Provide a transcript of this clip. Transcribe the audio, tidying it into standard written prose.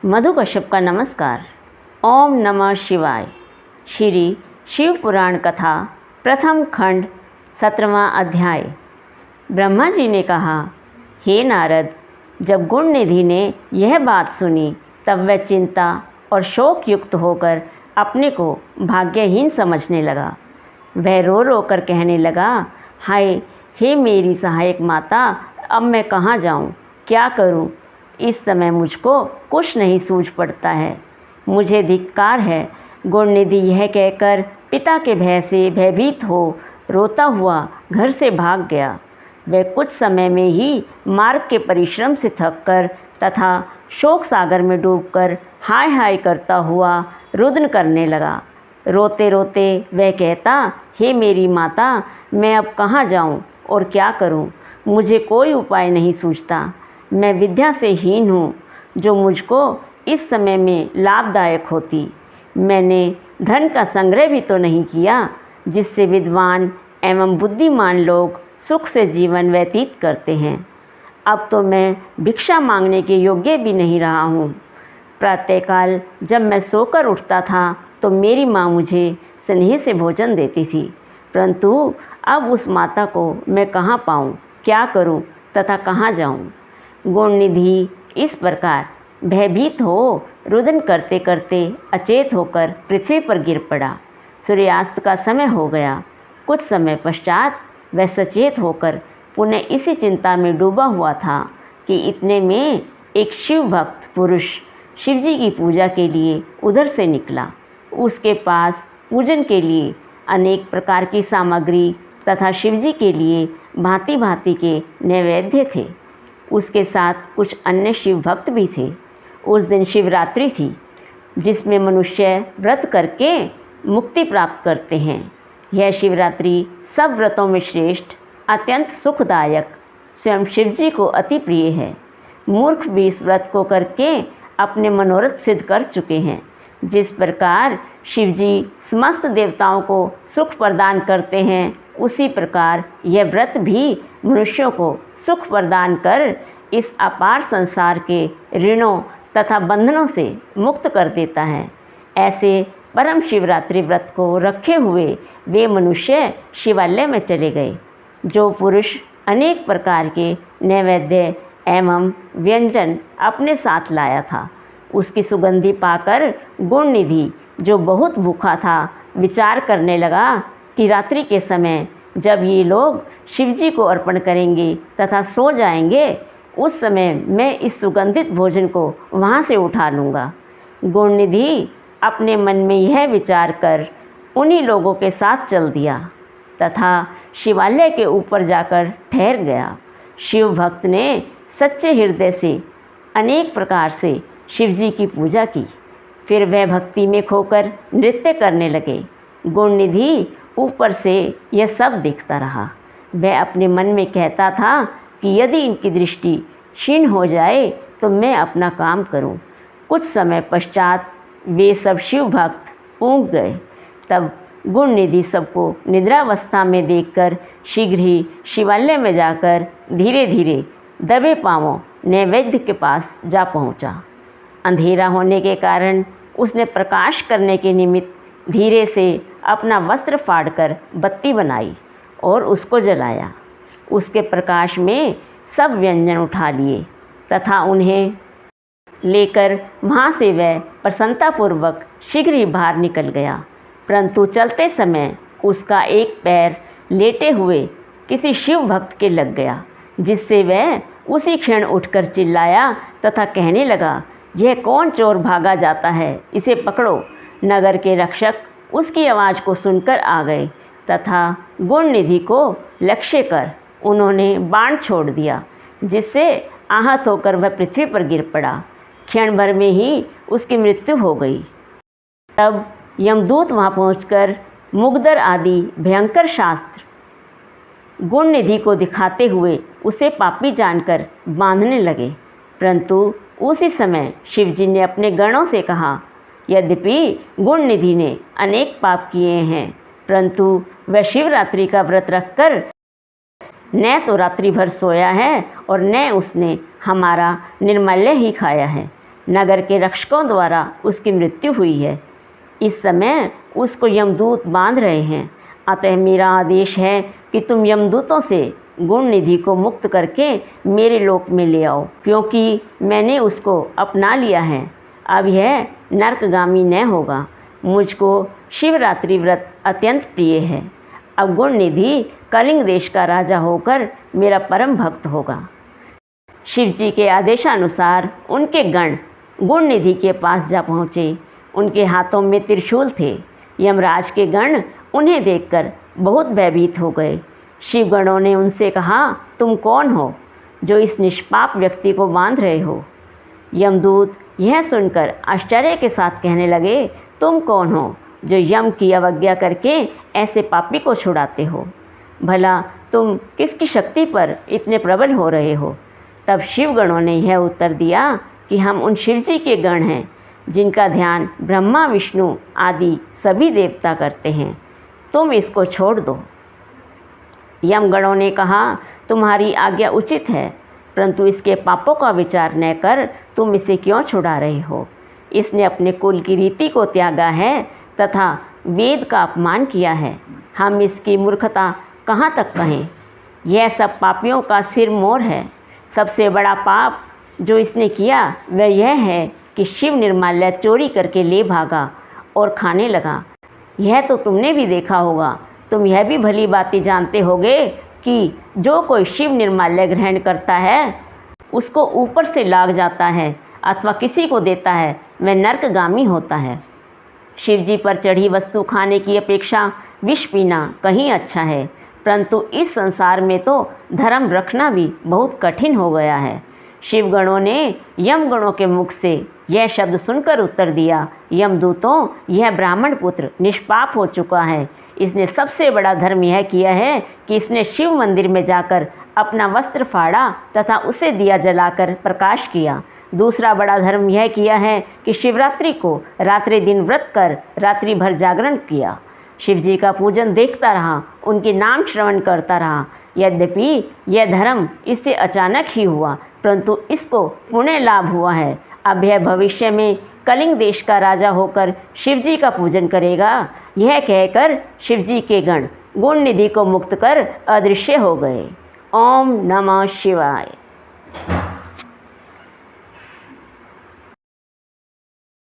मधु कश्यप का नमस्कार। ओम नमः शिवाय। श्री शिव पुराण कथा प्रथम खंड 17वां अध्याय। ब्रह्मा जी ने कहा, हे नारद, जब गुणनिधि ने यह बात सुनी तब वह चिंता और शोक युक्त होकर अपने को भाग्यहीन समझने लगा। वह रो रो कर कहने लगा, हाय, हे मेरी सहायक माता, अब मैं कहाँ जाऊँ, क्या करूँ? इस समय मुझको कुछ नहीं सूझ पड़ता है, मुझे धिक्कार है। गुणनिधि यह कहकर पिता के भय से भयभीत हो रोता हुआ घर से भाग गया। वह कुछ समय में ही मार्ग के परिश्रम से थककर तथा शोक सागर में डूबकर हाय हाय करता हुआ रुदन करने लगा। रोते रोते वह कहता, हे मेरी माता, मैं अब कहाँ जाऊँ और क्या करूँ? मुझे कोई उपाय नहीं सूझता। मैं विद्या से हीन हूँ, जो मुझको इस समय में लाभदायक होती। मैंने धन का संग्रह भी तो नहीं किया, जिससे विद्वान एवं बुद्धिमान लोग सुख से जीवन व्यतीत करते हैं। अब तो मैं भिक्षा मांगने के योग्य भी नहीं रहा हूँ। प्रातःकाल जब मैं सोकर उठता था तो मेरी माँ मुझे स्नेह से भोजन देती थी, परंतु अब उस माता को मैं कहाँ पाऊँ, क्या करूँ तथा कहाँ जाऊँ? गुणनिधि इस प्रकार भयभीत हो रुदन करते करते अचेत होकर पृथ्वी पर गिर पड़ा। सूर्यास्त का समय हो गया। कुछ समय पश्चात वह सचेत होकर पुनः इसी चिंता में डूबा हुआ था कि इतने में एक शिव भक्त पुरुष शिवजी की पूजा के लिए उधर से निकला। उसके पास पूजन के लिए अनेक प्रकार की सामग्री तथा शिवजी के लिए भांति भांति के नैवेद्य थे। उसके साथ कुछ अन्य शिव भक्त भी थे। उस दिन शिवरात्रि थी, जिसमें मनुष्य व्रत करके मुक्ति प्राप्त करते हैं। यह शिवरात्रि सब व्रतों में श्रेष्ठ, अत्यंत सुखदायक, स्वयं शिवजी को अति प्रिय है। मूर्ख भी इस व्रत को करके अपने मनोरथ सिद्ध कर चुके हैं। जिस प्रकार शिवजी समस्त देवताओं को सुख प्रदान करते हैं, उसी प्रकार यह व्रत भी मनुष्यों को सुख प्रदान कर इस अपार संसार के ऋणों तथा बंधनों से मुक्त कर देता है। ऐसे परम शिवरात्रि व्रत को रखे हुए वे मनुष्य शिवालय में चले गए। जो पुरुष अनेक प्रकार के नैवेद्य एवं व्यंजन अपने साथ लाया था, उसकी सुगंधि पाकर गुणनिधि, जो बहुत भूखा था, विचार करने लगा कि रात्रि के समय जब ये लोग शिवजी को अर्पण करेंगे तथा सो जाएंगे, उस समय मैं इस सुगंधित भोजन को वहाँ से उठा लूँगा। गुणनिधि अपने मन में यह विचार कर उन्हीं लोगों के साथ चल दिया तथा शिवालय के ऊपर जाकर ठहर गया। शिव भक्त ने सच्चे हृदय से अनेक प्रकार से शिवजी की पूजा की। फिर वह भक्ति में खोकर नृत्य करने लगे। गुणनिधि ऊपर से यह सब देखता रहा। वह अपने मन में कहता था कि यदि इनकी दृष्टि क्षीण हो जाए तो मैं अपना काम करूं। कुछ समय पश्चात वे सब शिव भक्त ऊँघ गए। तब गुणनिधि सबको निद्रावस्था में देखकर शीघ्र ही शिवालय में जाकर धीरे धीरे दबे पांवों नैवेद्य के पास जा पहुंचा। अंधेरा होने के कारण उसने प्रकाश करने के निमित्त धीरे से अपना वस्त्र फाड़कर बत्ती बनाई और उसको जलाया। उसके प्रकाश में सब व्यंजन उठा लिए तथा उन्हें लेकर वहाँ से वह प्रसन्नतापूर्वक शीघ्र ही बाहर निकल गया। परंतु चलते समय उसका एक पैर लेटे हुए किसी शिव भक्त के लग गया, जिससे वह उसी क्षण उठकर चिल्लाया तथा कहने लगा, यह कौन चोर भागा जाता है, इसे पकड़ो। नगर के रक्षक उसकी आवाज़ को सुनकर आ गए तथा गुणनिधि को लक्ष्य कर उन्होंने बाण छोड़ दिया, जिससे आहत होकर वह पृथ्वी पर गिर पड़ा। क्षण भर में ही उसकी मृत्यु हो गई। तब यमदूत वहाँ पहुंचकर मुग्दर आदि भयंकर शास्त्र गुणनिधि को दिखाते हुए उसे पापी जानकर बांधने लगे। परंतु उसी समय शिवजी ने अपने गणों से कहा, यद्यपि गुणनिधि ने अनेक पाप किए हैं, परंतु वह शिवरात्रि का व्रत रखकर न तो रात्रि भर सोया है और न उसने हमारा निर्मल्य ही खाया है। नगर के रक्षकों द्वारा उसकी मृत्यु हुई है। इस समय उसको यमदूत बांध रहे हैं। अतः मेरा आदेश है कि तुम यमदूतों से गुण निधि को मुक्त करके मेरे लोक में ले आओ, क्योंकि मैंने उसको अपना लिया है। अब यह नरकगामी न होगा। मुझको शिवरात्रि व्रत अत्यंत प्रिय है। अब गुण निधि कलिंग देश का राजा होकर मेरा परम भक्त होगा। शिव जी के आदेशानुसार उनके गण गुण निधि के पास जा पहुँचे। उनके हाथों में त्रिशूल थे। यमराज के गण उन्हें देखकर बहुत भयभीत हो गए। शिवगणों ने उनसे कहा, तुम कौन हो जो इस निष्पाप व्यक्ति को बांध रहे हो? यमदूत यह सुनकर आश्चर्य के साथ कहने लगे, तुम कौन हो जो यम की अवज्ञा करके ऐसे पापी को छुड़ाते हो? भला तुम किसकी शक्ति पर इतने प्रबल हो रहे हो? तब शिवगणों ने यह उत्तर दिया कि हम उन शिवजी के गण हैं जिनका ध्यान ब्रह्मा विष्णु आदि सभी देवता करते हैं। तुम इसको छोड़ दो। यमगणों ने कहा, तुम्हारी आज्ञा उचित है, परंतु इसके पापों का विचार न कर तुम इसे क्यों छुड़ा रहे हो? इसने अपने कुल की रीति को त्यागा है तथा वेद का अपमान किया है। हम इसकी मूर्खता कहाँ तक कहें? यह सब पापियों का सिर मोर है। सबसे बड़ा पाप जो इसने किया वह यह है कि शिव निर्माल्य चोरी करके ले भागा और खाने लगा। यह तो तुमने भी देखा होगा। तुम यह भी भली भांति जानते होगे कि जो कोई शिव निर्माल्य ग्रहण करता है उसको ऊपर से लाग जाता है अथवा किसी को देता है, वह नरकगामी होता है। शिव जी पर चढ़ी वस्तु खाने की अपेक्षा विष पीना कहीं अच्छा है, परंतु इस संसार में तो धर्म रखना भी बहुत कठिन हो गया है। शिवगणों ने यमगणों के मुख से यह शब्द सुनकर उत्तर दिया, यमदूतों, यह ब्राह्मण पुत्र निष्पाप हो चुका है। इसने सबसे बड़ा धर्म यह किया है कि इसने शिव मंदिर में जाकर अपना वस्त्र फाड़ा तथा उसे दिया जलाकर प्रकाश किया। दूसरा बड़ा धर्म यह किया है कि शिवरात्रि को रात्रि दिन व्रत कर रात्रि भर जागरण किया। शिव जी का पूजन देखता रहा, उनके नाम श्रवण करता रहा। यद्यपि यह धर्म इससे अचानक ही हुआ, परंतु इसको पुण्य लाभ हुआ है। अब यह भविष्य में कलिंग देश का राजा होकर शिवजी का पूजन करेगा। यह कहकर शिवजी के गण गुण निधि को मुक्त कर अदृश्य हो गए। ओम नमः शिवाय।